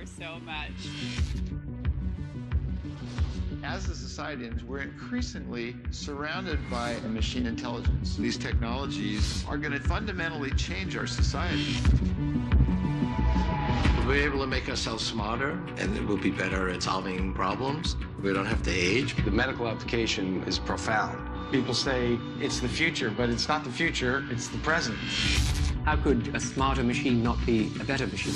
so much. As a society, we're increasingly surrounded by machine intelligence. These technologies are going to fundamentally change our society. We'll be able to make ourselves smarter, and we'll be better at solving problems. We don't have to age. The medical application is profound. People say it's the future, but it's not the future, it's the present. How could a smarter machine not be a better machine?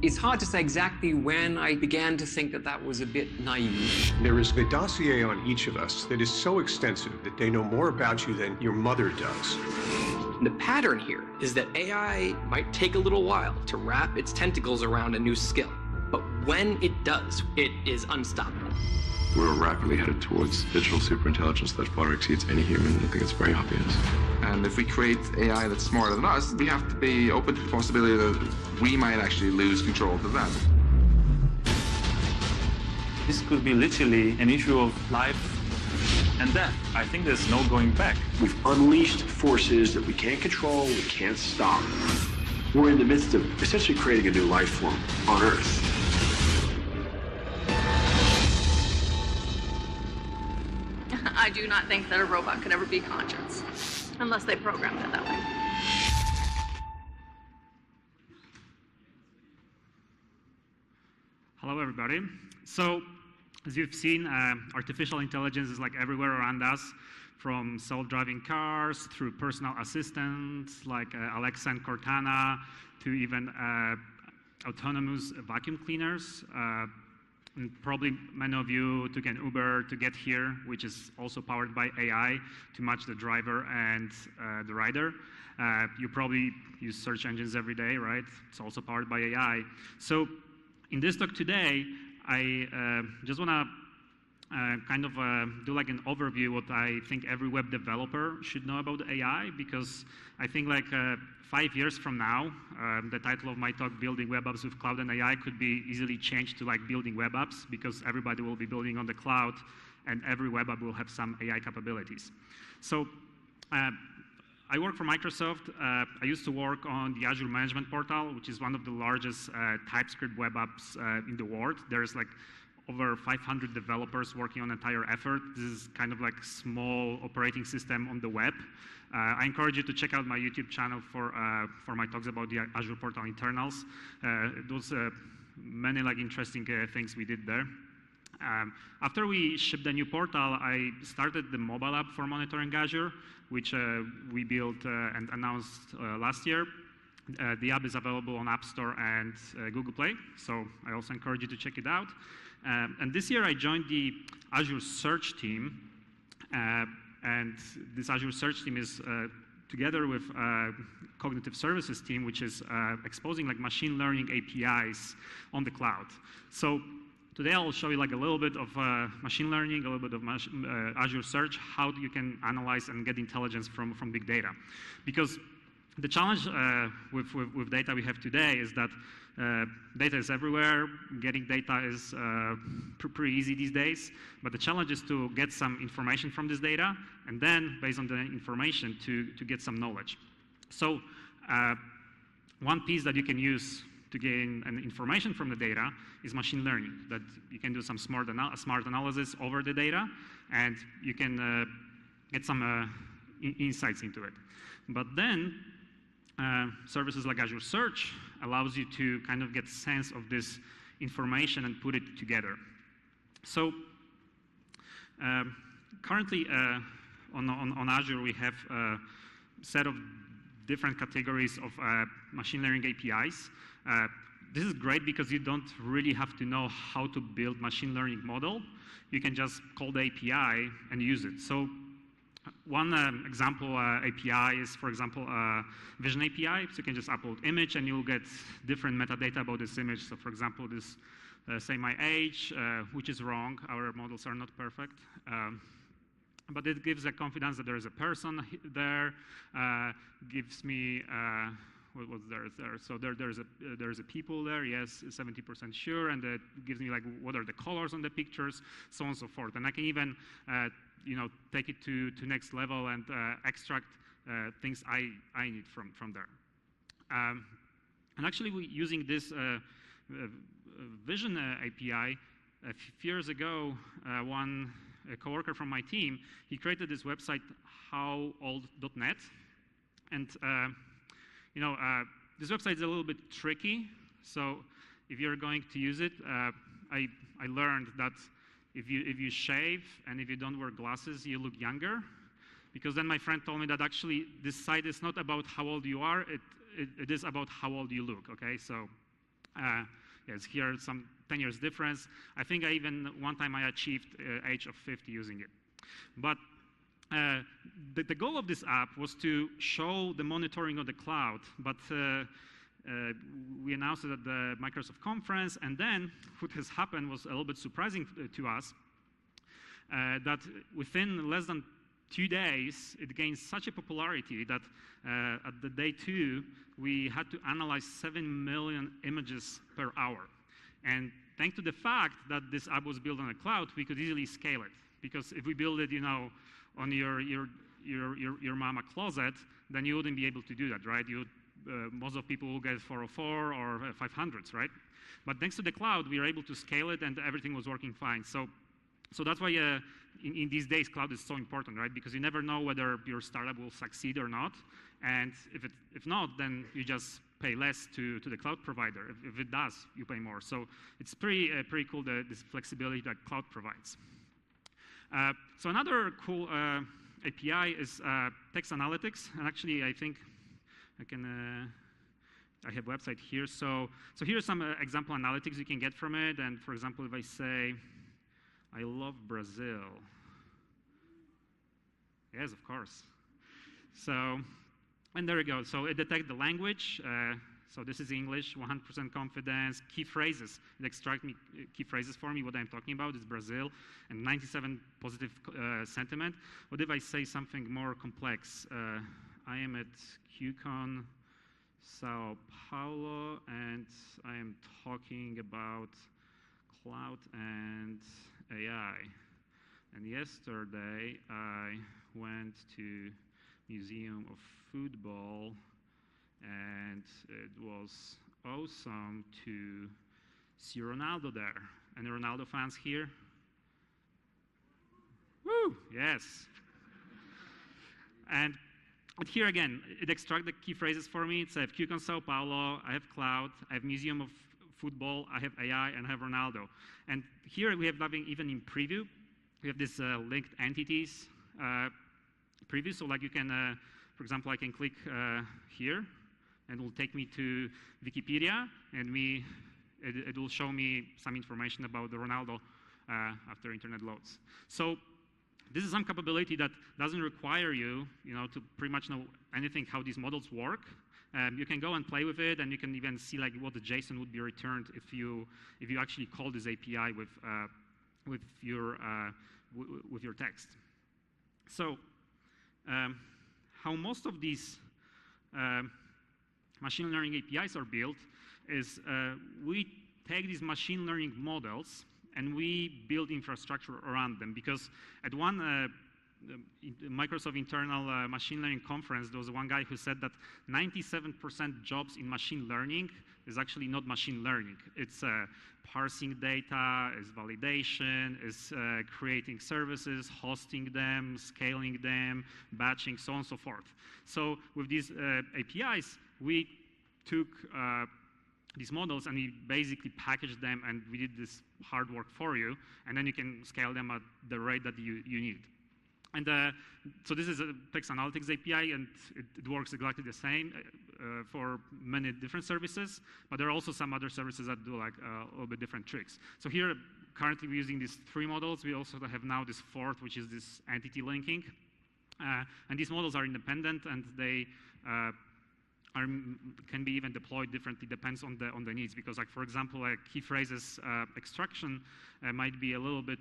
It's hard to say exactly when I began to think that that was a bit naive. There is a dossier on each of us that is so extensive that they know more about you than your mother does. The pattern here is that AI might take a little while to wrap its tentacles around a new skill, but when it does, it is unstoppable. We're rapidly headed towards digital superintelligence that far exceeds any human. I think it's very obvious. And if we create AI that's smarter than us, we have to be open to the possibility that we might actually lose control of that. This could be literally an issue of life and death. I think there's no going back. We've unleashed forces that we can't control, we can't stop. We're in the midst of essentially creating a new life form on Earth. I do not think that a robot could ever be conscious, unless they programmed it that way. Hello, everybody. So, as you've seen, artificial intelligence is like everywhere around us, from self-driving cars through personal assistants like Alexa and Cortana, to even autonomous vacuum cleaners. And probably many of you took an Uber to get here, which is also powered by AI to match the driver and the rider. You probably use search engines every day, right? It's also powered by AI. So in this talk today, I just want to kind of do like an overview what I think every web developer should know about AI, because I think like 5 years from now, the title of my talk, Building Web Apps with Cloud and AI, could be easily changed to like Building Web Apps, because everybody will be building on the cloud and every web app will have some AI capabilities. So I work for Microsoft. I used to work on the Azure Management Portal, which is one of the largest TypeScript web apps in the world. There's like over 500 developers working on the entire effort. This is kind of like small operating system on the web. I encourage you to check out my YouTube channel for my talks about the Azure Portal internals. Those many like interesting things we did there. After we shipped the new portal, I started the mobile app for monitoring Azure, which we built and announced last year. The app is available on App Store and Google Play, so I also encourage you to check it out. And this year I joined the Azure Search team, and this Azure Search team is together with Cognitive Services team, which is exposing like machine learning APIs on the cloud. So today I'll show you like a little bit of machine learning, a little bit of Azure Search, how you can analyze and get intelligence from big data. Because the challenge with data we have today is that data is everywhere. Getting data is pretty easy these days. But the challenge is to get some information from this data, and then, based on the information, to get some knowledge. So one piece that you can use to gain an information from the data is machine learning, that you can do some smart analysis over the data, and you can get some insights into it. But then, services like Azure Search allows you to kind of get sense of this information and put it together. So currently on Azure, we have a set of different categories of machine learning APIs. This is great because you don't really have to know how to build machine learning model. You can just call the API and use it. So one example API is, for example, Vision API. So you can just upload image and you'll get different metadata about this image. So for example, this say my age, which is wrong. Our models are not perfect. But it gives a confidence that there is a person there, gives me, what was there? So there's a people there, yes, 70% sure, and it gives me like what are the colors on the pictures, so on and so forth. And I can even take it to next level and extract things I need from there. And actually, we're using this Vision API, a few years ago, a coworker from my team, he created this website, howold.net, and this website is a little bit tricky. So if you're going to use it, I learned that if you shave and if you don't wear glasses, you look younger. Because then my friend told me that actually this site is not about how old you are, it is about how old you look, okay? So yes, here some 10 years difference. I think one time I achieved age of 50 using it. But the goal of this app was to show the monitoring of the cloud, but we announced it at the Microsoft conference, and then what has happened was a little bit surprising to us, that within less than 2 days, it gained such a popularity that at the day 2, we had to analyze 7 million images per hour. And thanks to the fact that this app was built on the cloud, we could easily scale it. Because if we build it, on your mama closet, then you wouldn't be able to do that, right? Most of people will get 404 or 500s, right? But thanks to the cloud, we were able to scale it, and everything was working fine. So that's why in these days, cloud is so important, right? Because you never know whether your startup will succeed or not. And if not, then you just pay less to the cloud provider. If it does, you pay more. So it's pretty cool, this flexibility that cloud provides. So another cool API is text analytics. And actually, I think I have a website here. So here's some example analytics you can get from it. And for example, if I say, I love Brazil. Yes, of course. So, and there we go. So it detects the language. So this is English, 100% confidence. Key phrases. It extracts key phrases for me. What I'm talking about is Brazil, and 97 positive sentiment. What if I say something more complex? I am at QCon Sao Paulo, and I am talking about cloud and AI. And yesterday, I went to Museum of Football, and it was awesome to see Ronaldo there. Any Ronaldo fans here? Woo! Yes. And here again, it extracts the key phrases for me. It's I have QCon Sao Paulo, I have cloud, I have Museum of Football, I have AI, and I have Ronaldo. And here we have nothing even in preview. We have this linked entities preview. So like you can, for example, I can click here, and it will take me to Wikipedia, and it will show me some information about the Ronaldo after internet loads. So this is some capability that doesn't require you, to pretty much know anything how these models work. You can go and play with it, and you can even see like what the JSON would be returned if you actually call this API with your text. So how most of these machine learning APIs are built is we take these machine learning models and we build infrastructure around them, because at one Microsoft internal machine learning conference, there was one guy who said that 97% jobs in machine learning is actually not machine learning. It's parsing data, is validation, is creating services, hosting them, scaling them, batching, so on and so forth. So with these APIs, we took these models and we basically packaged them, and we did this hard work for you, and then you can scale them at the rate that you need. And so this is a text analytics API, and it works exactly the same for many different services, but there are also some other services that do like a little bit different tricks. So here, currently we're using these 3 models. We also have now this 4th, which is this entity linking. And these models are independent, and they can be even deployed differently, depends on the needs. Because like, for example, key phrases extraction might be a little bit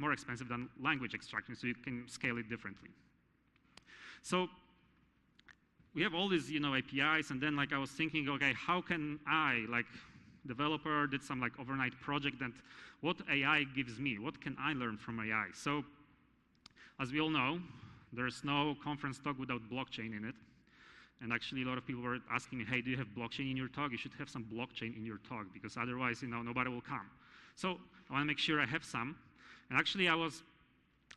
more expensive than language extraction, so you can scale it differently. So we have all these, APIs, and then like I was thinking, okay, how can I, like developer, did some like overnight project, and what AI gives me? What can I learn from AI? So as we all know, there's no conference talk without blockchain in it. And actually, a lot of people were asking me, hey, do you have blockchain in your talk? You should have some blockchain in your talk, because otherwise, nobody will come. So I want to make sure I have some. And actually,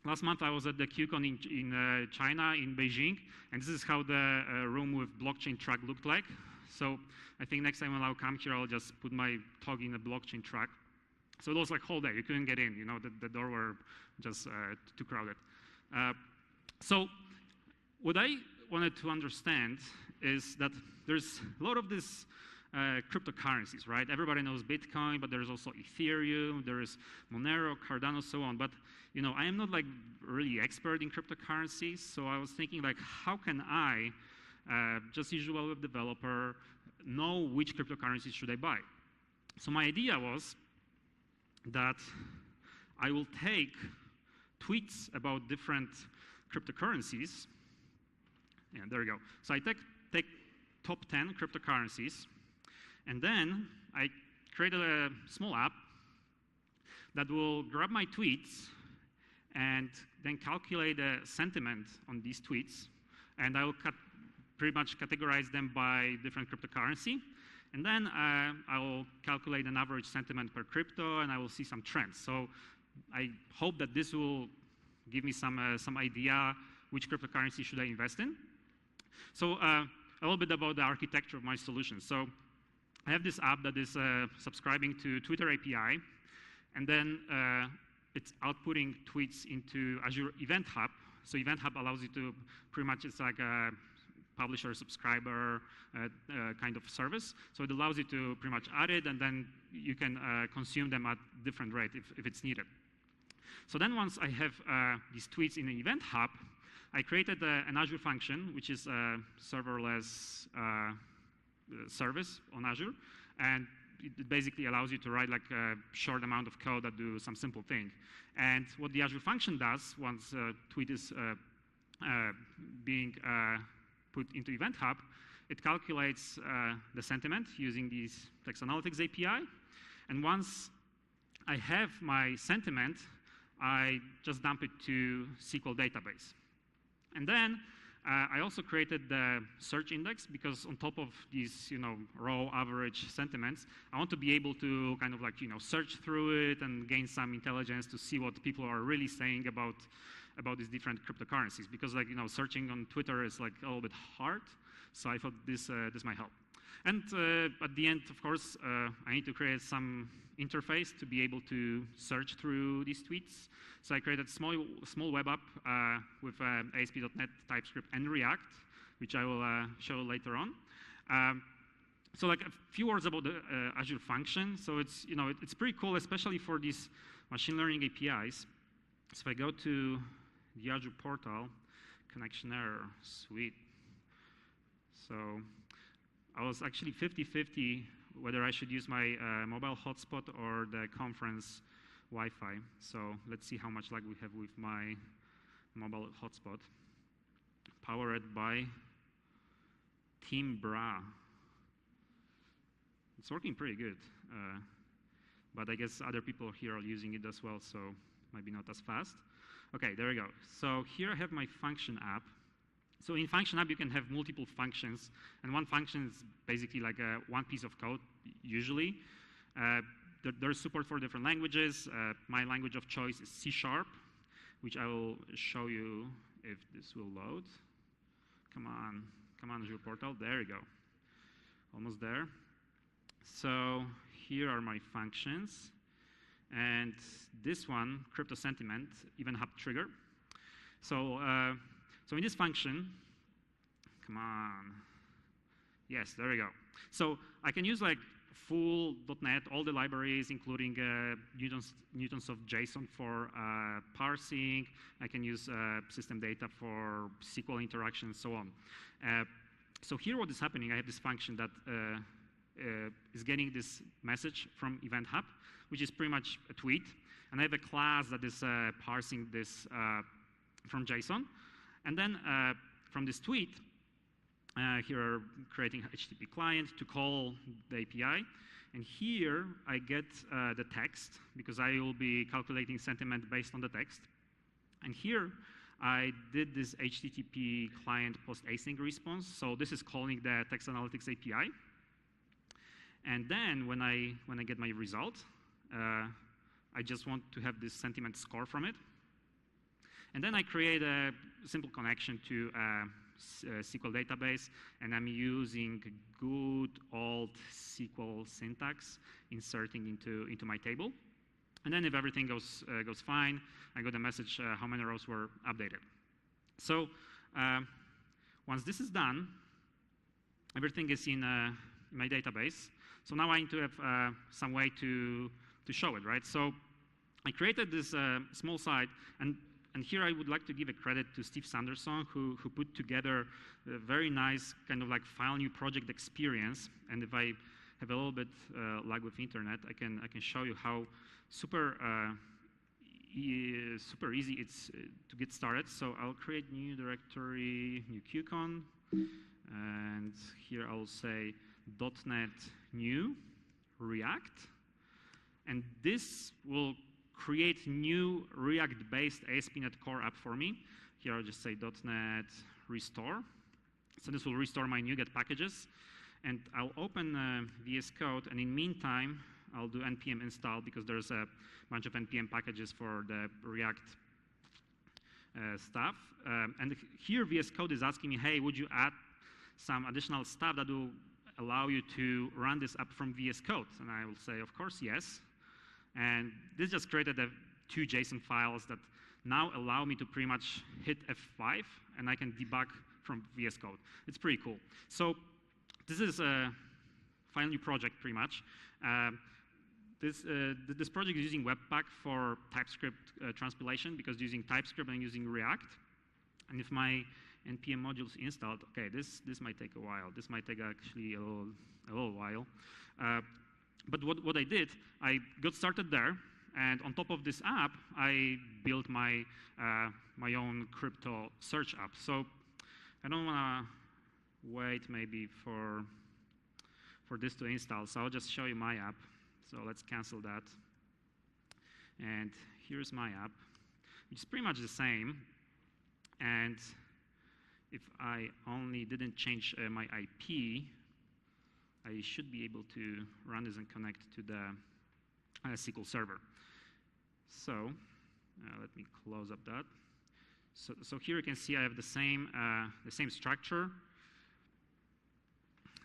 last month I was at the QCon in China, in Beijing, and this is how the room with blockchain track looked like. So I think next time when I'll come here, I'll just put my talk in a blockchain track. So it was like whole day, you couldn't get in, the door were just too crowded. So what I wanted to understand is that there's a lot of these cryptocurrencies, right? Everybody knows Bitcoin, but there's also Ethereum, there is Monero, Cardano, so on. But I am not like really expert in cryptocurrencies, so I was thinking like, how can I, just usual web developer, know which cryptocurrencies should I buy? So my idea was that I will take tweets about different cryptocurrencies. Yeah, there we go. So I take top 10 cryptocurrencies, and then I created a small app that will grab my tweets and then calculate the sentiment on these tweets, and I will pretty much categorize them by different cryptocurrency. And then I will calculate an average sentiment per crypto, and I will see some trends. So I hope that this will give me some idea which cryptocurrency should I invest in. So a little bit about the architecture of my solution. So I have this app that is subscribing to Twitter API, and then it's outputting tweets into Azure Event Hub. So Event Hub allows you to pretty much, it's like a publisher subscriber kind of service. So it allows you to pretty much add it, and then you can consume them at different rate if it's needed. So then once I have these tweets in the Event Hub, I created an Azure function, which is a serverless service on Azure, and it basically allows you to write like a short amount of code that do some simple thing. And what the Azure function does once a tweet is being put into Event Hub, it calculates the sentiment using these text analytics API. And once I have my sentiment, I just dump it to SQL database. And then I also created the search index, because on top of these, raw average sentiments, I want to be able to kind of like, search through it and gain some intelligence to see what people are really saying about these different cryptocurrencies. Because like, searching on Twitter is like a little bit hard. So I thought this might help. And at the end, of course, I need to create some interface to be able to search through these tweets. So I created a small web app with ASP.NET, TypeScript, and React, which I will show later on. So like a few words about the Azure function. So it's, it's pretty cool, especially for these machine learning APIs. So if I go to the Azure portal, connection error, sweet. So I was actually 50-50 whether I should use my mobile hotspot or the conference Wi-Fi. So let's see how much lag we have with my mobile hotspot. Powered by Team Bra. It's working pretty good, but I guess other people here are using it as well, so maybe not as fast. Okay, there we go. So here I have my function app. So in function app, you can have multiple functions, and one function is basically like one piece of code, usually. There's support for different languages. My language of choice is C#, which I will show you if this will load. Come on, Azure Portal. There you go. Almost there. So here are my functions. And this one, crypto sentiment, Event Hub trigger. So in this function, come on. Yes, there we go. So I can use like full .NET, all the libraries, including newtons of JSON for parsing. I can use system data for SQL interaction and so on. So here what is happening, I have this function that is getting this message from Event Hub, which is pretty much a tweet. And I have a class that is parsing this from JSON. And then from this tweet, here creating HTTP client to call the API. And here I get the text, because I will be calculating sentiment based on the text. And here I did this HTTP client post async response. So this is calling the text analytics API. And then when I get my result, I just want to have this sentiment score from it. And then I create a simple connection to a SQL database, and I'm using good old SQL syntax, inserting into my table. And then if everything goes fine, I got a message how many rows were updated. So once this is done, everything is in my database. So now I need to have some way to show it, right? So I created this small site, and here I would like to give a credit to Steve Sanderson, who put together a very nice kind of like file new project experience. And if I have a little bit lag with internet, I can show you how super easy it's to get started. So I'll create new directory, new QCon, and here I'll say .NET new React, and this will create new React-based ASP.NET Core app for me. Here I'll just say .NET restore. So this will restore my NuGet packages, and I'll open VS Code, and in the meantime, I'll do npm install because there's a bunch of npm packages for the React stuff. And here VS Code is asking me, hey, would you add some additional stuff that will allow you to run this app from VS Code? And I will say, of course, yes. And this just created two JSON files that now allow me to pretty much hit F5, and I can debug from VS Code. It's pretty cool. So this is a final new project, pretty much. This project is using Webpack for TypeScript transpilation because using TypeScript and using React. And if my npm module is installed, okay, this might take a while. This might take actually a little while. But what I did, I got started there, and on top of this app, I built my my own crypto search app. So I don't want to wait maybe for this to install. So I'll just show you my app. So let's cancel that. And here's my app, which is pretty much the same. And if I only didn't change my IP, I should be able to run this and connect to the SQL server. So let me close up that. So here you can see I have the same structure.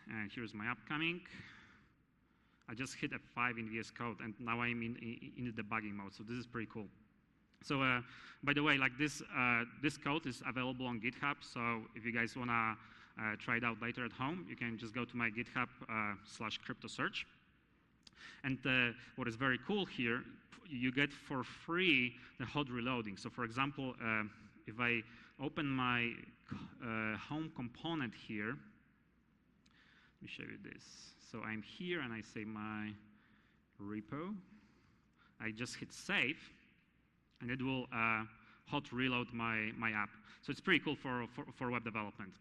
And here's my app coming. I just hit F5 in VS Code, and now I'm in the debugging mode. So this is pretty cool. So by the way, like this code is available on GitHub. So if you guys wanna try it out later at home, you can just go to my GitHub /cryptosearch. And what is very cool here, you get for free the hot reloading. So for example, if I open my home component here, let me show you this. So I'm here and I say my repo. I just hit save, and it will hot reload my app. So it's pretty cool for web development.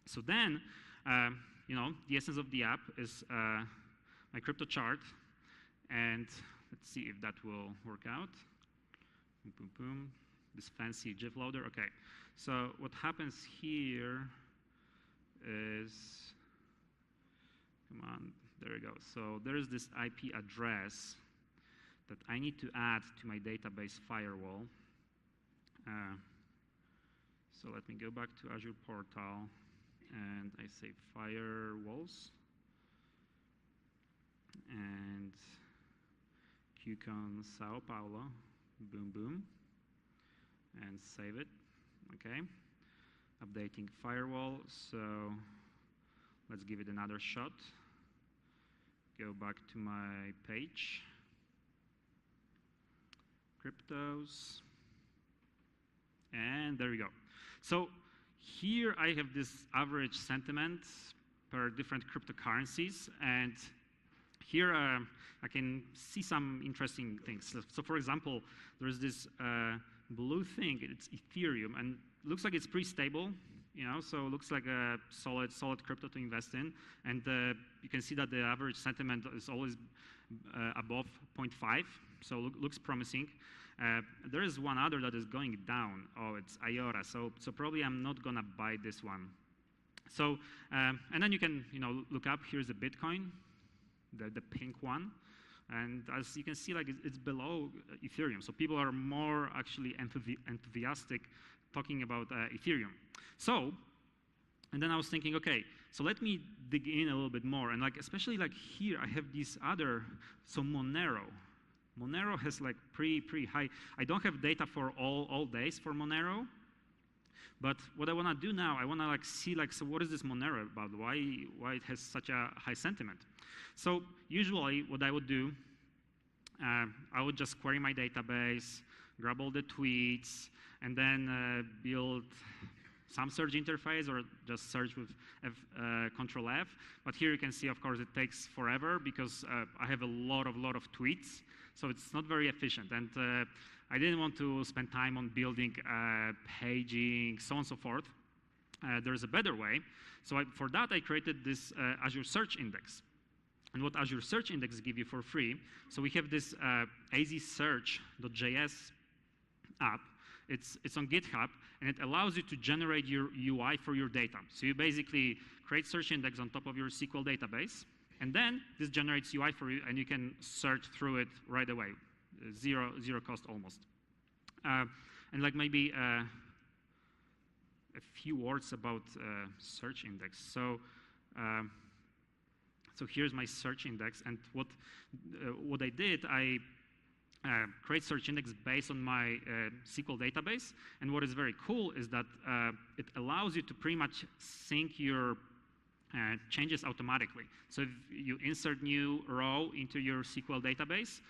So then, the essence of the app is my crypto chart, and let's see if that will work out. Boom, boom, boom. This fancy GIF loader. Okay. So what happens here is, come on, there we go. So there is this IP address that I need to add to my database firewall. So let me go back to Azure Portal, and I say firewalls, and QCon Sao Paulo, boom, boom, and save it. Okay, updating firewall. So let's give it another shot. Go back to my page. Cryptos. And there we go. So here I have this average sentiment per different cryptocurrencies. And here I can see some interesting things. So for example, there's this blue thing. It's Ethereum. And it looks like it's pretty stable. So it looks like a solid crypto to invest in. And you can see that the average sentiment is always above 0.5, so looks promising. There is one other that is going down. Oh, it's IOTA. So probably I'm not gonna buy this one. So and then you can look up. Here's the Bitcoin, the pink one. And as you can see, like it's below Ethereum. So people are more actually enthusiastic talking about Ethereum. So, and then I was thinking, okay, so let me dig in a little bit more. And like, especially like here, I have these other, so Monero. Monero has like pretty high. I don't have data for all days for Monero. But what I want to do now, I want to like see like, so what is this Monero about? Why it has such a high sentiment? So usually what I would do, I would just query my database, grab all the tweets, and then build some search interface or just search with Control F. But here you can see, of course, it takes forever because I have a lot of tweets, so it's not very efficient. And I didn't want to spend time on building paging, so on and so forth. There's a better way. So for that, I created this Azure Search Index. And what Azure Search Index gives you for free, so we have this azsearch.js app. It's on GitHub, and it allows you to generate your UI for your data. So you basically create search index on top of your SQL database, and then this generates UI for you, and you can search through it right away. Zero cost almost. And like maybe a few words about search index. So here's my search index, and what I did, I create search index based on my SQL database. And what is very cool is that it allows you to pretty much sync your changes automatically. So if you insert new row into your SQL database,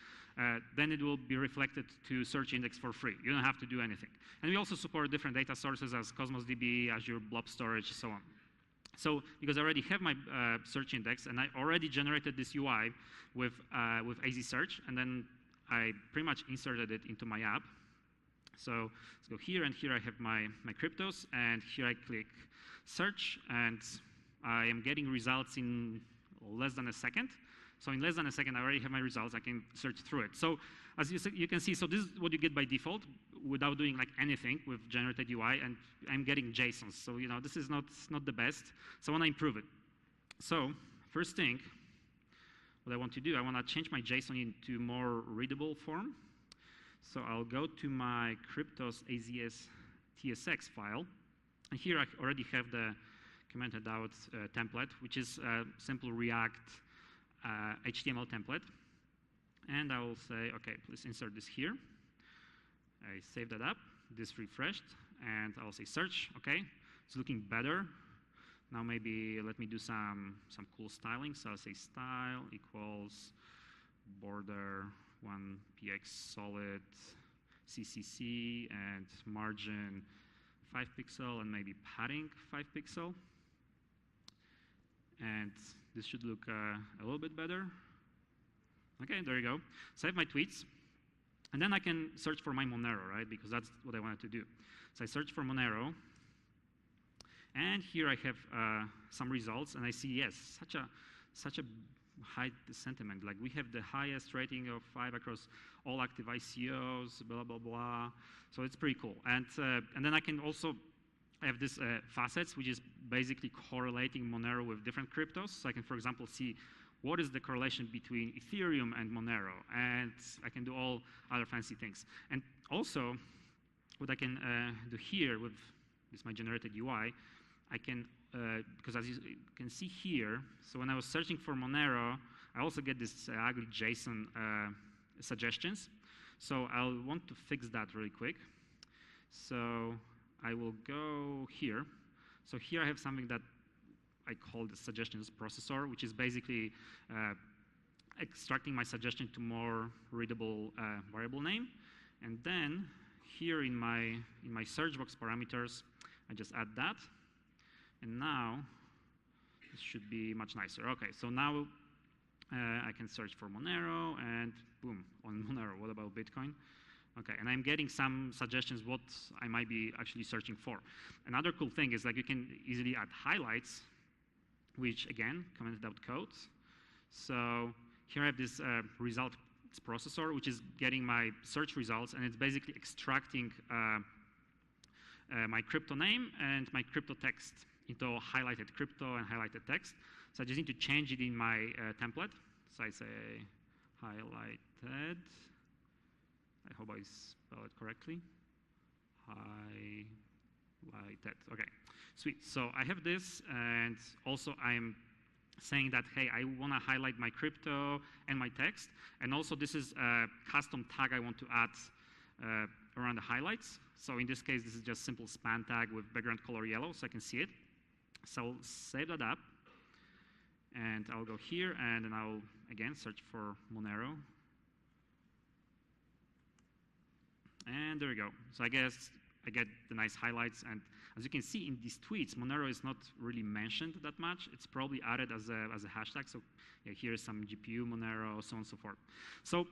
then it will be reflected to search index for free. You don't have to do anything. And we also support different data sources as Cosmos DB, Azure Blob Storage, so on. So because I already have my search index, and I already generated this UI with AZ Search, and then I pretty much inserted it into my app. So let's go here, and here I have my cryptos, and here I click search, and I am getting results in less than a second. So in less than a second, I already have my results. I can search through it. So as you can see, so this is what you get by default without doing like anything with generated UI, and I'm getting JSONs. So this is not the best. So I want to improve it. So first thing, what I want to do, I want to change my JSON into more readable form. So I'll go to my cryptos AZS TSX file, and here I already have the commented out template, which is a simple React HTML template. And I will say, okay, please insert this here. I save that up, this refreshed, and I'll say search, okay. It's looking better. Now maybe let me do some cool styling. So I'll say style equals border 1px solid CCC and margin 5 pixel and maybe padding 5 pixel. And this should look a little bit better. Okay, there you go. So I have my tweets. And then I can search for my Monero, right? Because that's what I wanted to do. So I search for Monero. And here I have some results. And I see, yes, such a high sentiment. Like we have the highest rating of 5 across all active ICOs, blah, blah, blah. So it's pretty cool. And then I can also have this facets, which is basically correlating Monero with different cryptos. So I can, for example, see what is the correlation between Ethereum and Monero. And I can do all other fancy things. And also, what I can do here with this my generated UI, I can, because as you can see here, so when I was searching for Monero, I also get this ugly JSON suggestions. So I'll want to fix that really quick. So I will go here. So here I have something that I call the suggestions processor, which is basically extracting my suggestion to more readable variable name. And then here in my search box parameters, I just add that. And now this should be much nicer. Okay, so now I can search for Monero, and boom, on Monero. What about Bitcoin? Okay, and I'm getting some suggestions what I might be actually searching for. Another cool thing is like you can easily add highlights, which again, commented out codes. So here I have this result its processor, which is getting my search results, and it's basically extracting my crypto name and my crypto text into highlighted crypto and highlighted text. So I just need to change it in my template. So I say highlighted. I hope I spell it correctly. Highlighted. Okay, sweet. So I have this, and also I'm saying that, hey, I want to highlight my crypto and my text. And also this is a custom tag I want to add around the highlights. So in this case, this is just simple span tag with background color yellow, so I can see it. So I'll save that up. And I'll go here, and then I'll, again, search for Monero. And there we go. So I guess I get the nice highlights. And as you can see in these tweets, Monero is not really mentioned that much. It's probably added as a hashtag. So yeah, here's some GPU Monero, so on and so forth. So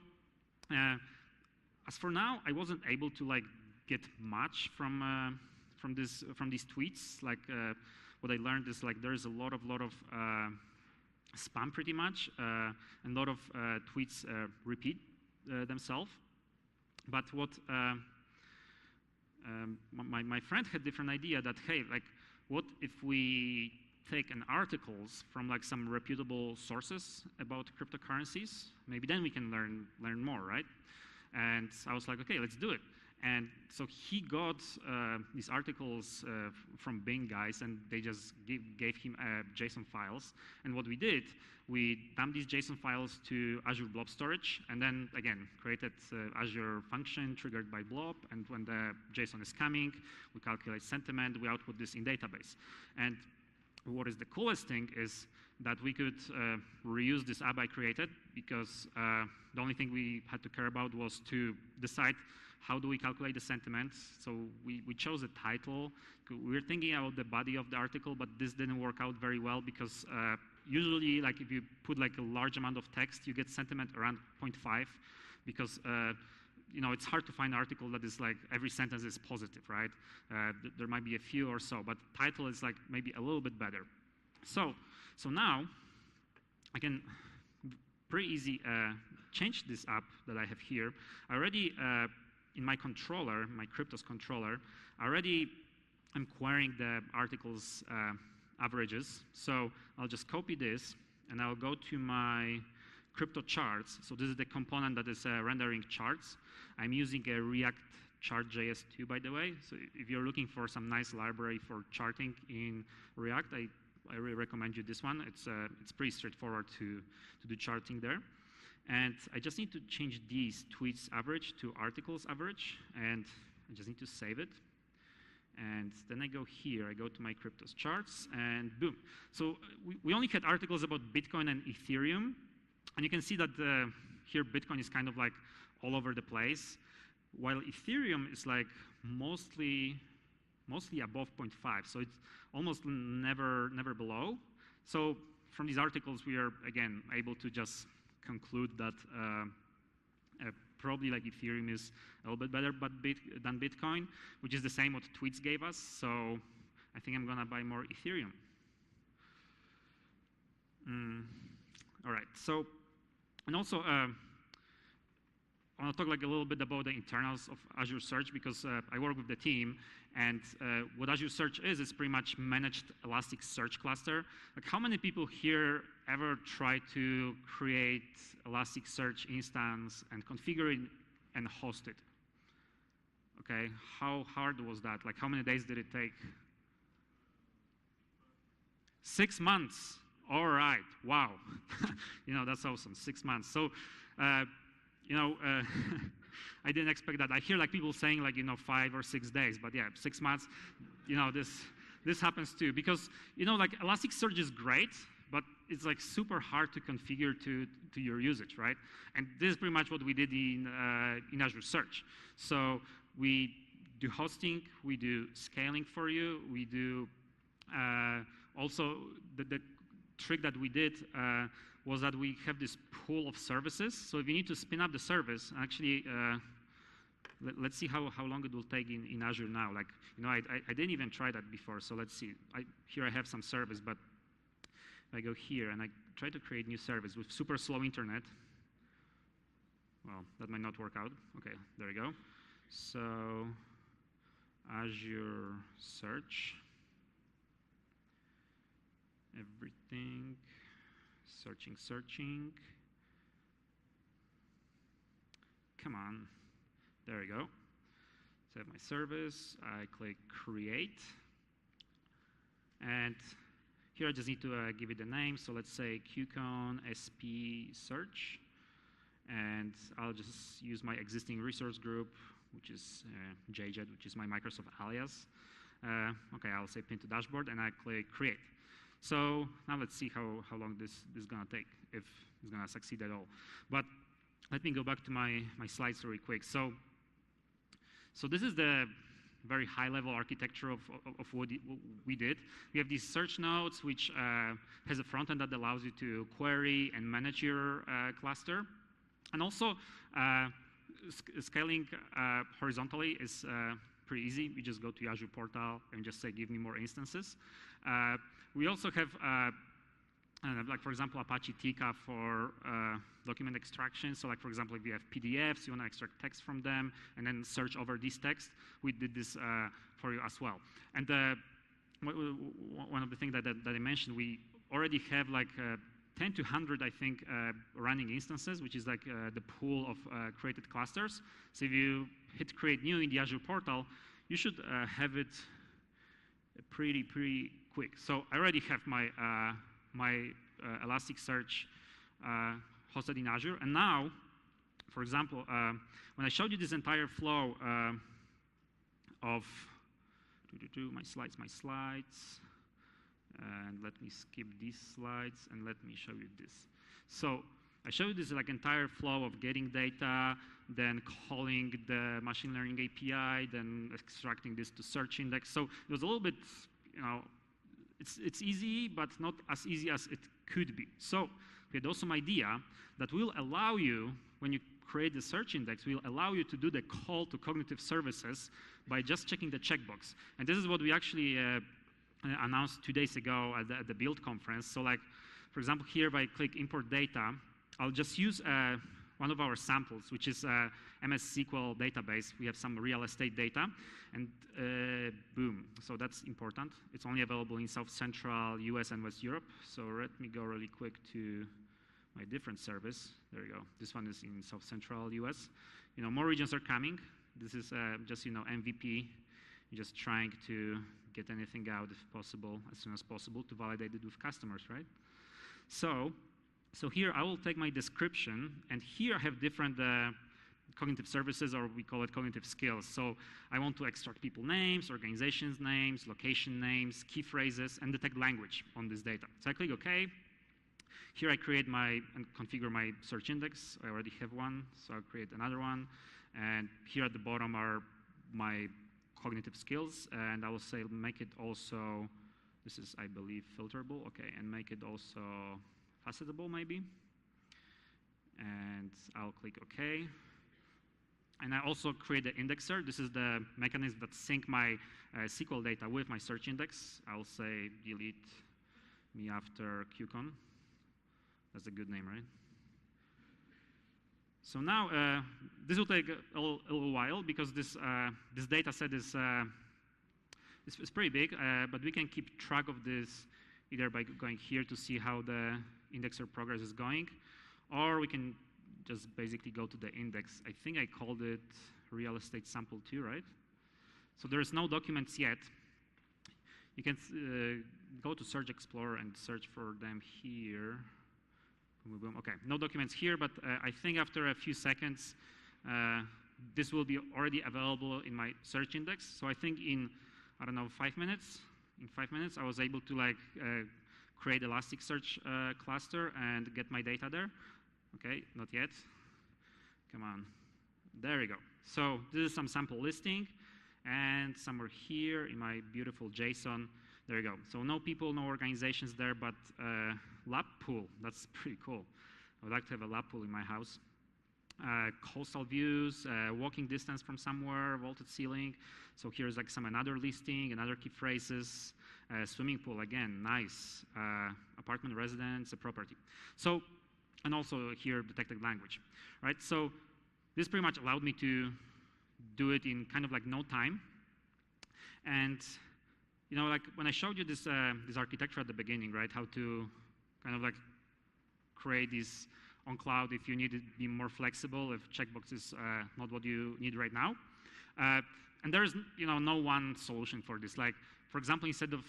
as for now, I wasn't able to like get much from these tweets. Like what I learned is like there's a lot of spam pretty much, and a lot of tweets repeat themselves. But what my friend had different idea that, hey, like, what if we take an articles from like some reputable sources about cryptocurrencies? Maybe then we can learn more, right? And I was like, okay, let's do it. And so he got these articles from Bing guys, and they just gave him JSON files. And what we did, we dumped these JSON files to Azure Blob Storage, and then, again, created Azure function triggered by Blob. And when the JSON is coming, we calculate sentiment, we output this in database. And what is the coolest thing is that we could reuse this app I created, because the only thing we had to care about was to decide how do we calculate the sentiment. So we chose a title. We were thinking about the body of the article, but this didn't work out very well, because usually, like, if you put like a large amount of text, you get sentiment around 0.5, because you know, it's hard to find an article that is like every sentence is positive, right? There might be a few or so, but title is like maybe a little bit better. So now I can pretty easy change this app that I have here. I already in my controller, my Cryptos controller, already I'm querying the articles averages. So I'll just copy this, and I'll go to my crypto charts. So this is the component that is rendering charts. I'm using a React chart.js 2, by the way. So if you're looking for some nice library for charting in React, I really recommend you this one. It's pretty straightforward to do charting there. And I just need to change these tweets average to articles average, and I just need to save it. And then I go here, I go to my Cryptos charts, and boom. So we only had articles about Bitcoin and Ethereum, and you can see that here Bitcoin is kind of like all over the place, while Ethereum is like mostly above 0.5, so it's almost never below. So from these articles, we are again able to just conclude that probably like Ethereum is a little bit better than Bitcoin, which is the same what tweets gave us. So I think I'm gonna buy more Ethereum. All right. So, and also I want to talk like a little bit about the internals of Azure Search, because I work with the team, and what Azure Search is pretty much managed Elasticsearch cluster. Like, how many people here ever try to create Elasticsearch instance and configure it and host it? Okay, how hard was that? Like, how many days did it take? 6 months. All right, wow. You know, that's awesome, 6 months. So, you know, I didn't expect that. I hear like people saying like, you know, 5 or 6 days, but yeah, 6 months, you know, this happens too. Because, you know, like Elasticsearch is great, but it's like super hard to configure to your usage, right? And this is pretty much what we did in Azure Search. So we do hosting, we do scaling for you, we do also the trick that we did was that we have this pool of services. So if you need to spin up the service, actually, let's see how long it will take in Azure now. Like, you know, I didn't even try that before. So let's see. Here I have some service, but if I go here and I try to create new service with super slow internet, well, that might not work out. Okay, there we go. So Azure Search, everything, searching. Come on, there we go. Save my service, I click create. And here I just need to give it a name. So let's say QCon SP Search. And I'll just use my existing resource group, which is JJet, which is my Microsoft alias. Okay, I'll say pin to dashboard, and I click create. So now let's see how long this is going to take, if it's going to succeed at all. But let me go back to my slides really quick. So this is the very high-level architecture of what we did. We have these search nodes, which has a front end that allows you to query and manage your cluster. And also, scaling horizontally is pretty easy. You just go to Azure Portal and just say, give me more instances. We also have, like for example, Apache Tika for document extraction. So like for example, if you have PDFs, you want to extract text from them and then search over this text, we did this for you as well. And one of the things that I mentioned, we already have like 10 to 100, I think, running instances, which is like the pool of created clusters. So if you hit create new in the Azure portal, you should have it pretty quick. So I already have my Elasticsearch hosted in Azure. And now, for example, when I showed you this entire flow of my slides, and let me skip these slides and let me show you this. So I showed you this like entire flow of getting data, then calling the machine learning API, then extracting this to search index. So it was a little bit, it's easy, but not as easy as it could be. So we had also an idea that will allow you, when you create the search index, will allow you to do the call to cognitive services by just checking the checkbox. And this is what we actually announced 2 days ago at the Build conference. So like, for example, here if I click import data, I'll just use one of our samples, which is MS SQL database. We have some real estate data, and boom. So that's important. It's only available in South Central US and West Europe. So let me go really quick to my different service. There you go. This one is in South Central US. More regions are coming. This is just MVP. You're just trying to get anything out if possible, as soon as possible, to validate it with customers, right? So here I will take my description, and here I have different cognitive services, or we call it cognitive skills. So I want to extract people names, organizations names, location names, key phrases, and detect language on this data. So I click OK. Here I create and configure my search index. I already have one, so I'll create another one. And here at the bottom are my cognitive skills, and I will say make it also, this is, I believe, filterable, okay, and make it also facetable maybe. And I'll click OK. And I also create the indexer. This is the mechanism that sync my SQL data with my search index. I'll say delete me after QCon. That's a good name, right? So now, this will take a little while because this data set is pretty big, but we can keep track of this either by going here to see how the indexer progress is going, or we can just basically go to the index. I think I called it real estate sample 2, right? So there's no documents yet. You can go to Search Explorer and search for them here. Boom, boom. Okay, no documents here, but I think after a few seconds, this will be already available in my search index. So I think in, I don't know, 5 minutes, I was able to create Elasticsearch cluster and get my data there. Okay, not yet. Come on. There we go. So this is some sample listing, and somewhere here in my beautiful JSON, there you go. So no people, no organizations there, but lab pool. That's pretty cool. I would like to have a lab pool in my house. Coastal views, walking distance from somewhere, vaulted ceiling. So here's like another listing, another key phrases. Swimming pool, again, nice. Apartment residence, a property. So, and also here detected language, right? So this pretty much allowed me to do it in kind of like no time. And like when I showed you this this architecture at the beginning, right? How to kind of like create this on cloud if you need to be more flexible, if checkbox is not what you need right now. And there's no one solution for this. Like, for example, instead of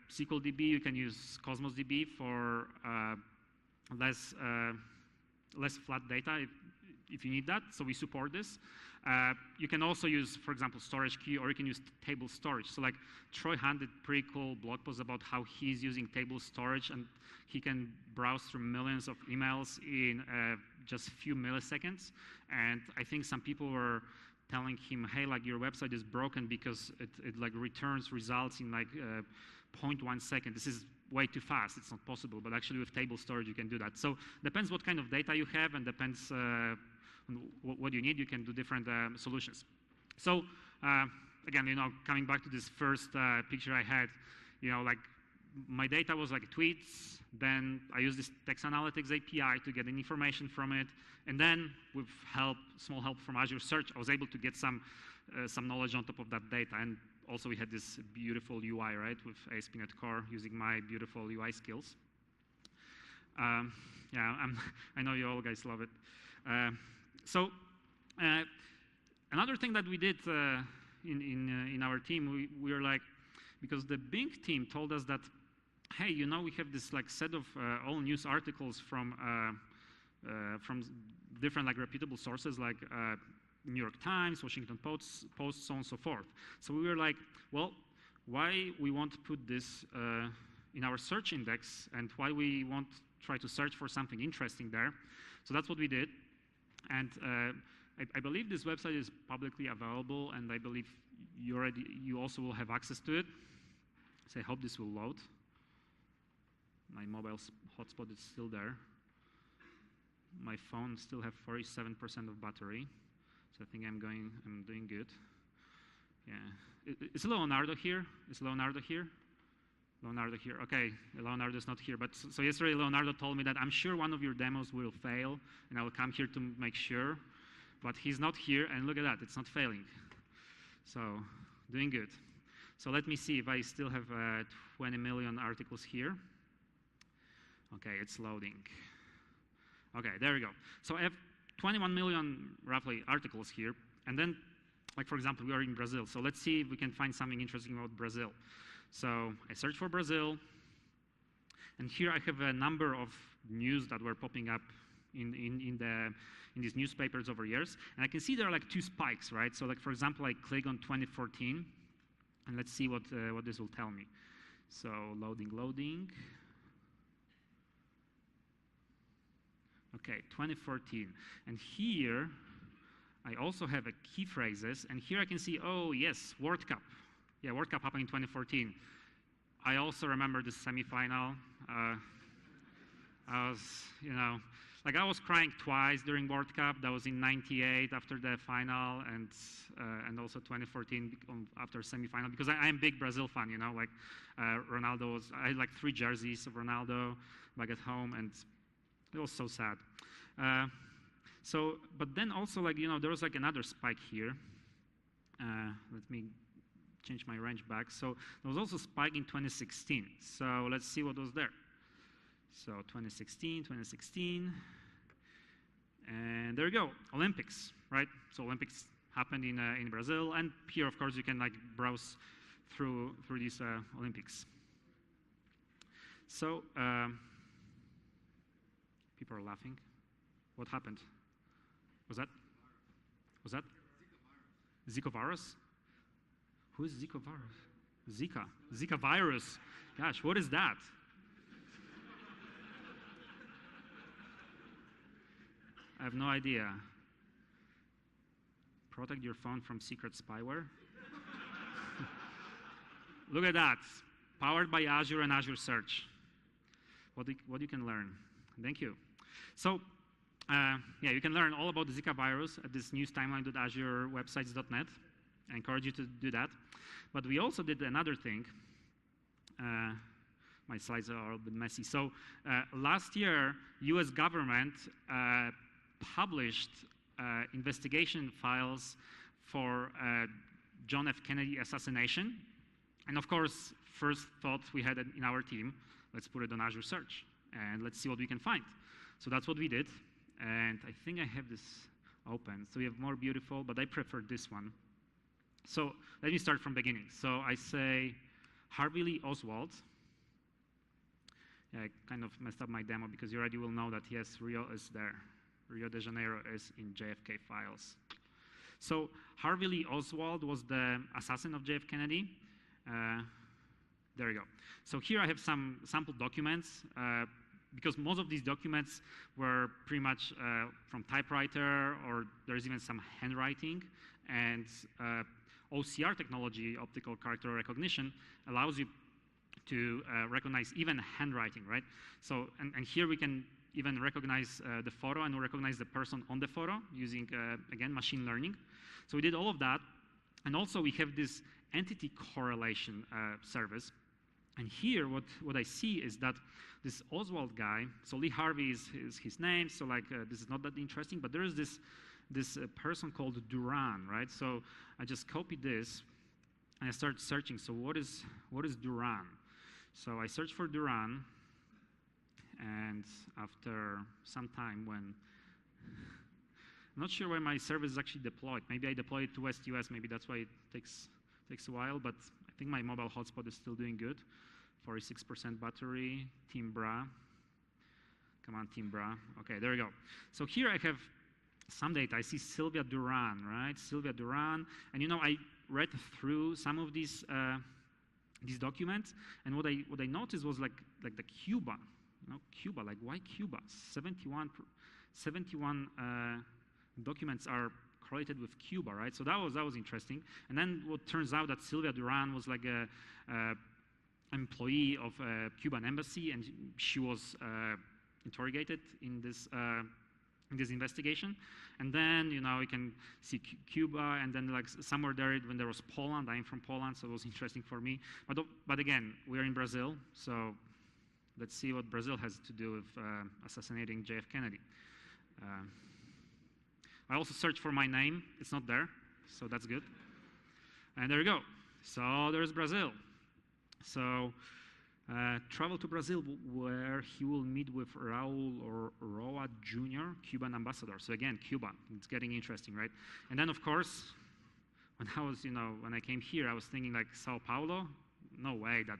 SQL DB, you can use Cosmos DB for less flat data if you need that. So we support this. You can also use, for example, storage queue, or you can use table storage. So like Troy Hunt did pretty cool blog post about how he's using table storage, and he can browse through millions of emails in just a few milliseconds. And I think some people were telling him, hey, like your website is broken because it like returns results in like 0.1 second. This is way too fast. It's not possible. But actually with table storage, you can do that. So depends what kind of data you have, and depends on what you need. You can do different solutions. So again, coming back to this first picture I had, like my data was like tweets. Then I used this text analytics API to get information from it. And then with small help from Azure Search, I was able to get some knowledge on top of that data. And also we had this beautiful UI, right, with ASP.NET Core using my beautiful UI skills. Yeah, I know you all guys love it. So another thing that we did in our team, we were like, because the Bing team told us that, hey, we have this like set of all news articles from different like reputable sources like New York Times, Washington Post, so on and so forth. So we were like, well, why we want to put this in our search index, and why we want to try to search for something interesting there. So that's what we did. And I believe this website is publicly available, and I believe you also will have access to it. So I hope this will load. My mobile hotspot is still there. My phone still have 47% of battery, so I think I'm doing good. Yeah, is Leonardo here? Is Leonardo here? Leonardo here. Okay, Leonardo's not here. But so yesterday, Leonardo told me that I'm sure one of your demos will fail, and I will come here to make sure. But he's not here, and look at that, it's not failing. So doing good. So let me see if I still have 20 million articles here. Okay, it's loading. Okay, there we go. So I have 21 million, roughly, articles here. And then, like for example, we are in Brazil. So let's see if we can find something interesting about Brazil. So I search for Brazil. And here I have a number of news that were popping up in these newspapers over years. And I can see there are like two spikes, right? So like, for example, I click on 2014. And let's see what this will tell me. So loading. Okay, 2014. And here, I also have a key phrases. And here I can see, oh, yes, World Cup. Yeah, World Cup happened in 2014. I also remember the semifinal. I was, I was crying twice during World Cup. That was in '98 after the final, and also 2014 after semifinal. Because I am a big Brazil fan, like Ronaldo I had like 3 jerseys of Ronaldo back at home, and it was so sad. But then also there was like another spike here. Let me change my range back. So there was also a spike in 2016. So let's see what was there. So 2016, and there you go, Olympics, right? So Olympics happened in Brazil, and here, of course, you can like browse through these Olympics. So people are laughing. What happened? Was that Zika virus? Who is Zika virus? Zika virus. Gosh, what is that? I have no idea. Protect your phone from secret spyware. Look at that. Powered by Azure and Azure Search. What you can learn. Thank you. So, yeah, you can learn all about the Zika virus at this newstimeline.azurewebsites.net. I encourage you to do that. But we also did another thing. My slides are a little bit messy. So last year, US government published investigation files for John F. Kennedy assassination. And of course, first thought we had in our team, let's put it on Azure Search, and let's see what we can find. So that's what we did. And I think I have this open. So we have more beautiful, but I prefer this one. So let me start from beginning. So I say Harvey Lee Oswald. Yeah, I kind of messed up my demo because you already will know that, yes, Rio is there. Rio de Janeiro is in JFK files. So Harvey Lee Oswald was the assassin of JF Kennedy. There you go. So here I have some sample documents because most of these documents were pretty much from typewriter, or there's even some handwriting. And OCR technology, optical character recognition, allows you to recognize even handwriting, right? So, and here we can even recognize the photo and recognize the person on the photo using, again, machine learning. So we did all of that. And also we have this entity correlation service. And here what I see is that this Oswald guy, so Lee Harvey is his name, so like this is not that interesting, but there is this person called Duran, right? So I just copied this and I start searching. So what is Duran? So I search for Duran, and after some time when I'm not sure where my service is actually deployed. Maybe I deploy it to West US, maybe that's why it takes a while, but I think my mobile hotspot is still doing good. 46% battery, Team Bra. Come on, Team Bra. Okay, there we go. So here I have some data. I see Sylvia Duran, right? Sylvia Duran. And you know, I read through some of these documents, and what I noticed was like the Cuba. You know, Cuba, like why Cuba? 71 documents are correlated with Cuba, right? So that was interesting. And then what turns out that Sylvia Duran was like a employee of a Cuban embassy, and she was interrogated in this investigation. And then, you know, you can see Cuba, and then like somewhere there when there was Poland. I'm from Poland, so it was interesting for me. But again, we're in Brazil, so let's see what Brazil has to do with assassinating JF Kennedy. I also searched for my name. It's not there, so that's good. And there you go. So there's Brazil. So travel to Brazil, where he will meet with Raul Roa Jr., Cuban ambassador. So again, Cuba. It's getting interesting, right? And then, of course, when I came here, I was thinking like Sao Paulo. No way that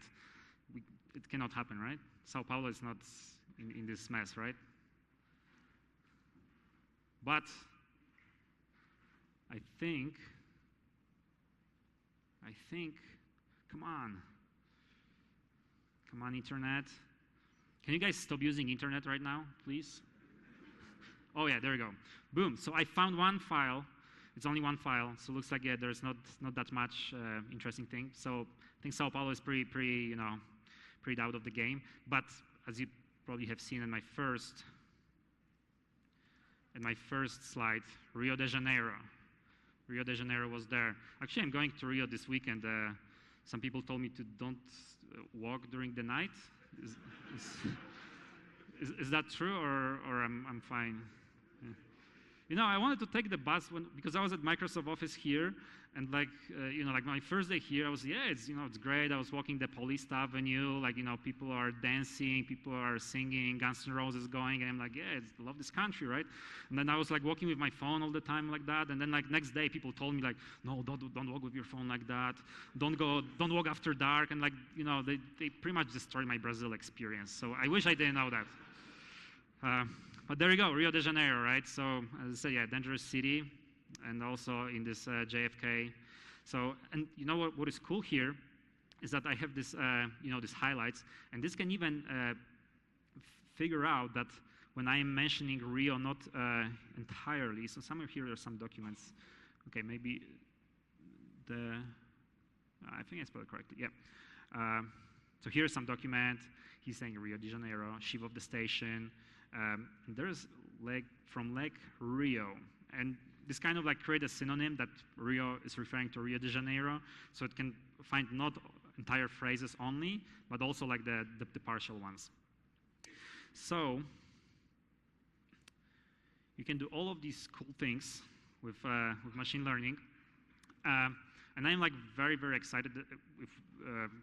it cannot happen, right? Sao Paulo is not in this mess, right? But I think, come on, internet. Can you guys stop using internet right now, please? Oh yeah, there we go. Boom, so I found one file. It's only one file, so it looks like, yeah, there's not that much interesting thing. So I think Sao Paulo is pretty out of the game. But as you probably have seen in my first slide, Rio de Janeiro. Rio de Janeiro was there. Actually, I'm going to Rio this weekend. Some people told me to don't walk during the night. Is that true, or I'm fine? Yeah. You know, I wanted to take the bus because I was at Microsoft Office here, and like my first day here, I was it's great. I was walking the Police Avenue, like people are dancing, people are singing, Guns N' Roses going, and I'm like, I love this country, right? And then I was like walking with my phone all the time like that, and then like next day people told me like, no, don't walk with your phone like that, don't walk after dark, and like they pretty much destroyed my Brazil experience. So I wish I didn't know that. But there you go, Rio de Janeiro, right? So as I say, yeah, dangerous city, and also in this JFK. So, and you know what is cool here is that I have this, these highlights, and this can even figure out that when I am mentioning Rio, not entirely. So somewhere here there are some documents. Okay, maybe I think I spelled it correctly. Yeah. So here's some document. He's saying Rio de Janeiro, chief of the station. There's from Lake Rio, and this kind of like create a synonym that Rio is referring to Rio de Janeiro, so it can find not entire phrases only, but also like the partial ones. So, you can do all of these cool things with machine learning. And I'm like very, very excited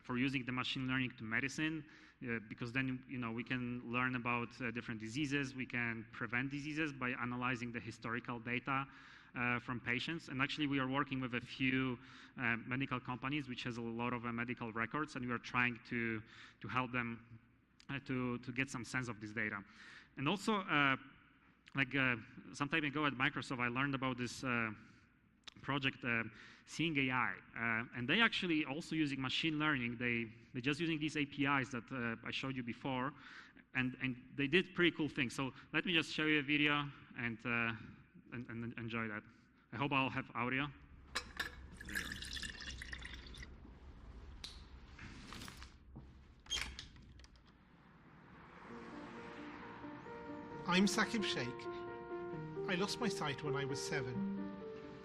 for using the machine learning to medicine, because then we can learn about different diseases. We can prevent diseases by analyzing the historical data from patients. And actually, we are working with a few medical companies which has a lot of medical records, and we are trying to help them to get some sense of this data. And also, some time ago at Microsoft, I learned about this project, Seeing AI, and they actually also using machine learning. They're just using these APIs that I showed you before, and they did pretty cool things. So let me just show you a video and enjoy that. I hope I'll have audio. I'm Jakub Jedryszek. I lost my sight when I was 7,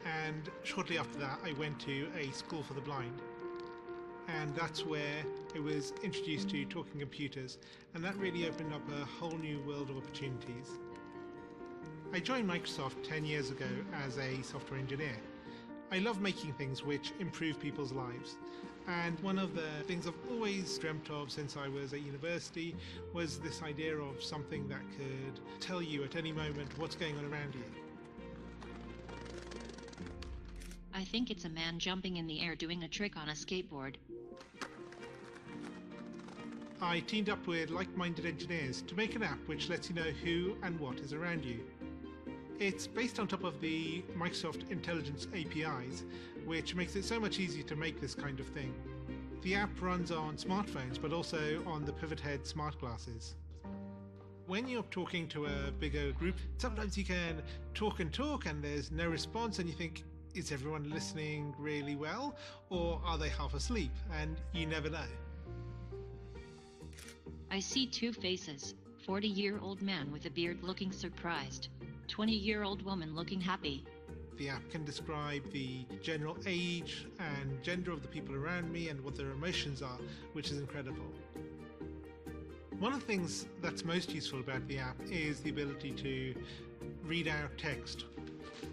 and shortly after that I went to a school for the blind, and that's where I was introduced to talking computers, and that really opened up a whole new world of opportunities. I joined Microsoft 10 years ago as a software engineer. I love making things which improve people's lives. And one of the things I've always dreamt of since I was at university was this idea of something that could tell you at any moment what's going on around you. I think it's a man jumping in the air doing a trick on a skateboard. I teamed up with like-minded engineers to make an app which lets you know who and what is around you. It's based on top of the Microsoft Intelligence APIs, which makes it so much easier to make this kind of thing. The app runs on smartphones, but also on the Pivot Head smart glasses. When you're talking to a bigger group, sometimes you can talk and there's no response, and you think, is everyone listening really well, or are they half asleep? And you never know. I see two faces, 40-year-old man with a beard looking surprised, 20-year-old woman looking happy. The app can describe the general age and gender of the people around me and what their emotions are, which is incredible. One of the things that's most useful about the app is the ability to read out text.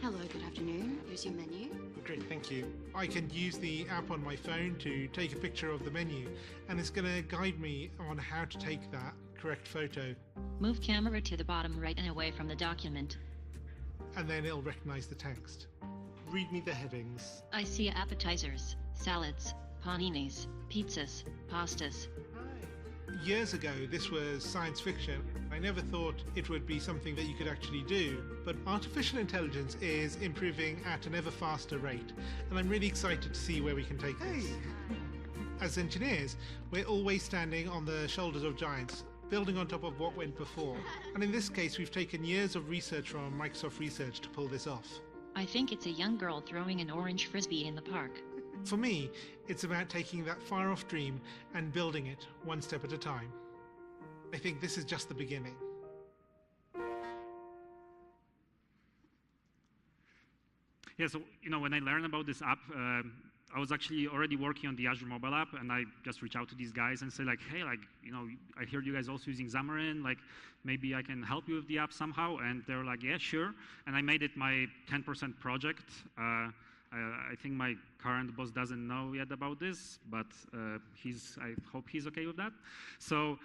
Hello, good afternoon. Here's your menu. Great, thank you. I can use the app on my phone to take a picture of the menu, and it's going to guide me on how to take that correct photo. Move camera to the bottom right and away from the document. And then it'll recognize the text. Read me the headings. I see appetizers, salads, paninis, pizzas, pastas. Years ago, this was science fiction. I never thought it would be something that you could actually do, but artificial intelligence is improving at an ever faster rate, and I'm really excited to see where we can take this. As engineers, we're always standing on the shoulders of giants, building on top of what went before. And in this case, we've taken years of research from Microsoft Research to pull this off. I think it's a young girl throwing an orange frisbee in the park. For me, it's about taking that far-off dream and building it one step at a time. I think this is just the beginning. Yeah, so when I learned about this app, I was actually already working on the Azure Mobile App, and I just reached out to these guys and said, like, hey, I heard you guys also using Xamarin, like, maybe I can help you with the app somehow. And they were like, yeah, sure. And I made it my 10% project. I think my current boss doesn't know yet about this, but I hope he's okay with that. So,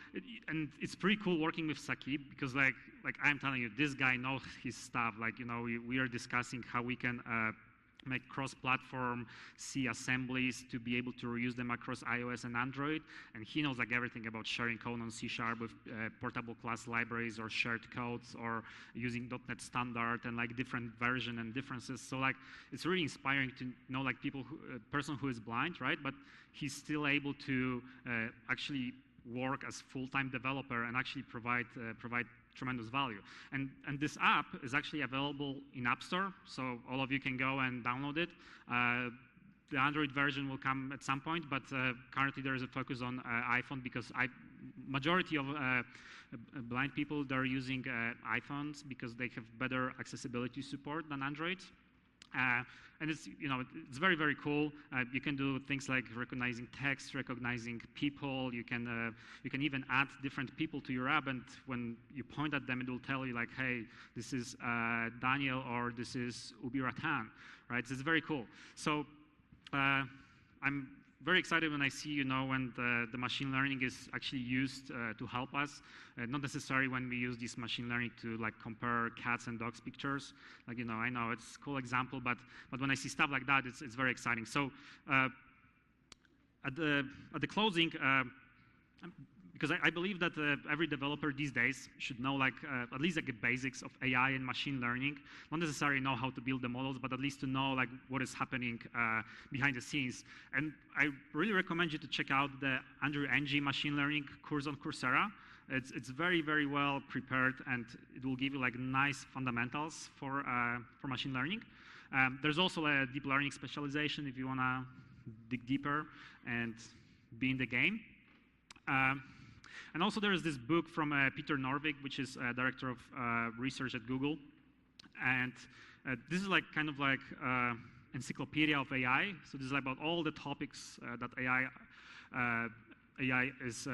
and it's pretty cool working with Jakub, because like I'm telling you, this guy knows his stuff. Like, we are discussing how we can make cross-platform C assemblies to be able to reuse them across iOS and Android. And he knows like everything about sharing code on C# with portable class libraries or shared codes or using .NET Standard and like different version and differences. So like it's really inspiring to know like person who is blind, right? But he's still able to actually work as full-time developer and actually provide tremendous value. And this app is actually available in App Store, so all of you can go and download it. The Android version will come at some point, but currently there is a focus on iPhone, because majority of blind people, they're using iPhones because they have better accessibility support than Android. And it's, it's very, very cool. You can do things like recognizing text, recognizing people. You can even add different people to your app, and when you point at them, it will tell you like, hey, this is Daniel, or this is Ubi Ratan, right? So it's very cool. So I'm very excited when I see, when the machine learning is actually used to help us. Not necessarily when we use this machine learning to like compare cats and dogs pictures. Like, I know it's a cool example, but when I see stuff like that, it's very exciting. So at the closing, because I believe that every developer these days should know like at least like the basics of AI and machine learning. Not necessarily know how to build the models, but at least to know like what is happening behind the scenes. And I really recommend you to check out the Andrew Ng machine learning course on Coursera. It's very, very well prepared, and it will give you like nice fundamentals for machine learning. There's also a deep learning specialization if you want to dig deeper and be in the game. And also there is this book from Peter Norvig, which is director of research at Google. And this is like kind of like encyclopedia of AI. So this is about all the topics that AI is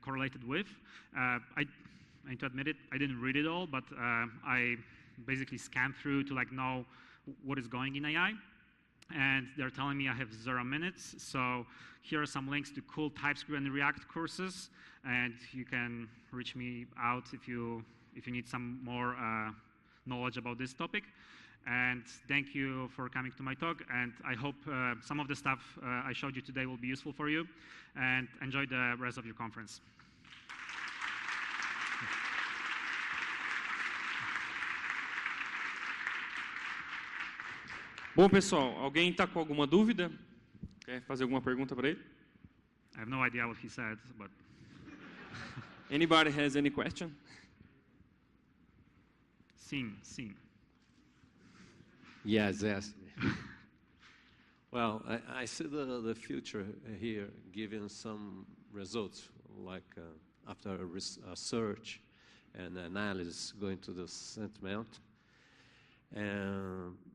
correlated with. I need to admit it, I didn't read it all, but I basically scanned through to like know what is going in AI. And they're telling me I have 0 minutes. So here are some links to cool TypeScript and React courses, and you can reach me out if you need some more knowledge about this topic. And thank you for coming to my talk, and I hope some of the stuff I showed you today will be useful for you, and enjoy the rest of your conference. Bom, pessoal, alguém está com alguma dúvida? Quer fazer alguma pergunta para ele? I have no idea what he said, but... Anybody has any question? Sim. Yes. Well, I see the future here, given some results, like after a search and analysis going to the sentiment.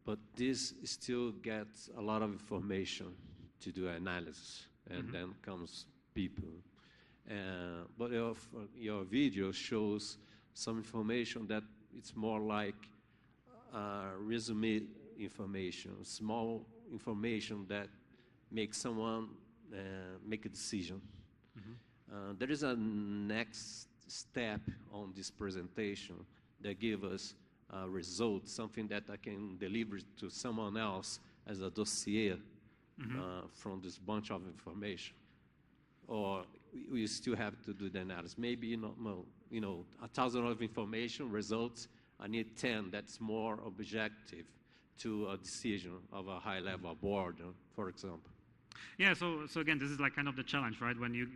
But this still gets a lot of information to do analysis, and then comes people. But your video shows some information that it's more like resume information, small information that makes someone make a decision. There is a next step on this presentation that gives us a result, something that I can deliver to someone else as a dossier from this bunch of information. Or we still have to do the analysis. Maybe 1,000 of information results. I need 10 that's more objective to a decision of a high level board, for example. Yeah, so again, this is like kind of the challenge, right? When you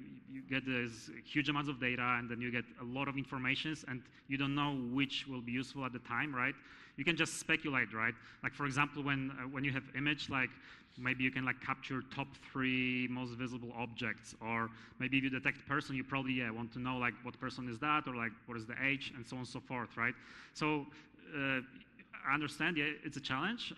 get these huge amounts of data, and then you get a lot of information, and you don't know which will be useful at the time, right? You can just speculate, right? Like for example, when you have image, like maybe you can like capture top 3 most visible objects, or maybe if you detect person, you probably want to know like what person is that, or like what is the age, and so on and so forth, right? So I understand, it's a challenge,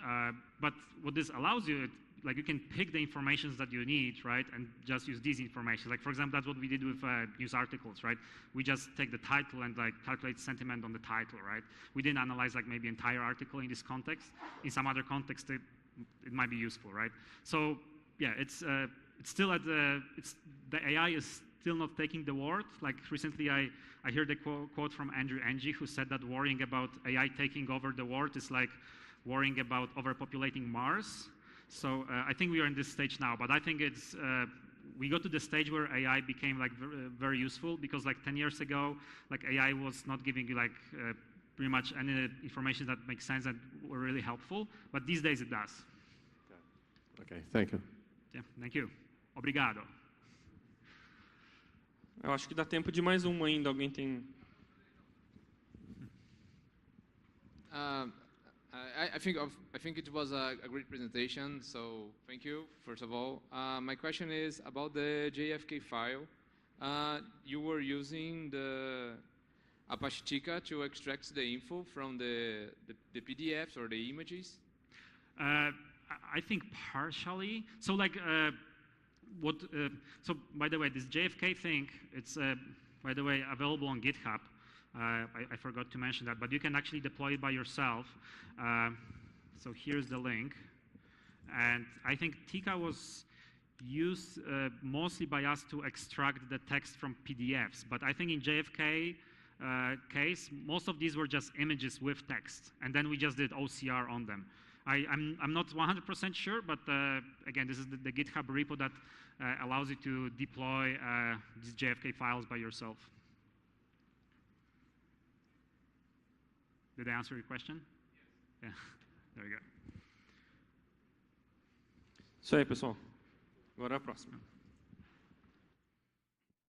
but what this allows you, like you can pick the information that you need, right, and just use these information. Like for example, that's what we did with news articles, right? We just take the title and like calculate sentiment on the title, right? We didn't analyze like maybe entire article in this context. In some other context, it might be useful, right? So yeah, it's still at the AI is still not taking the word. Like recently, I heard a quote from Andrew Ng, who said that worrying about AI taking over the world is like worrying about overpopulating Mars. So I think we are in this stage now, but I think it's we got to the stage where AI became like very useful, because like 10 years ago, like AI was not giving you like pretty much any information that makes sense and were really helpful, but these days it does. Okay, thank you. Yeah, thank you. Obrigado. Eu acho que dá tempo de mais uma ainda. Alguém tem? I think it was a great presentation, so thank you, first of all. My question is about the JFK file. You were using the Apache Chica to extract the info from the PDFs or the images. I think partially. So like, so by the way, this JFK thing, it's by the way available on GitHub. I forgot to mention that, but you can actually deploy it by yourself. So here's the link. And I think Tika was used mostly by us to extract the text from PDFs. But I think in JFK case, most of these were just images with text. And then we just did OCR on them. I'm not 100% sure, but again, this is the GitHub repo that allows you to deploy these JFK files by yourself. Did I answer your question? Yeah, there we go. Isso aí, pessoal. Agora a próxima.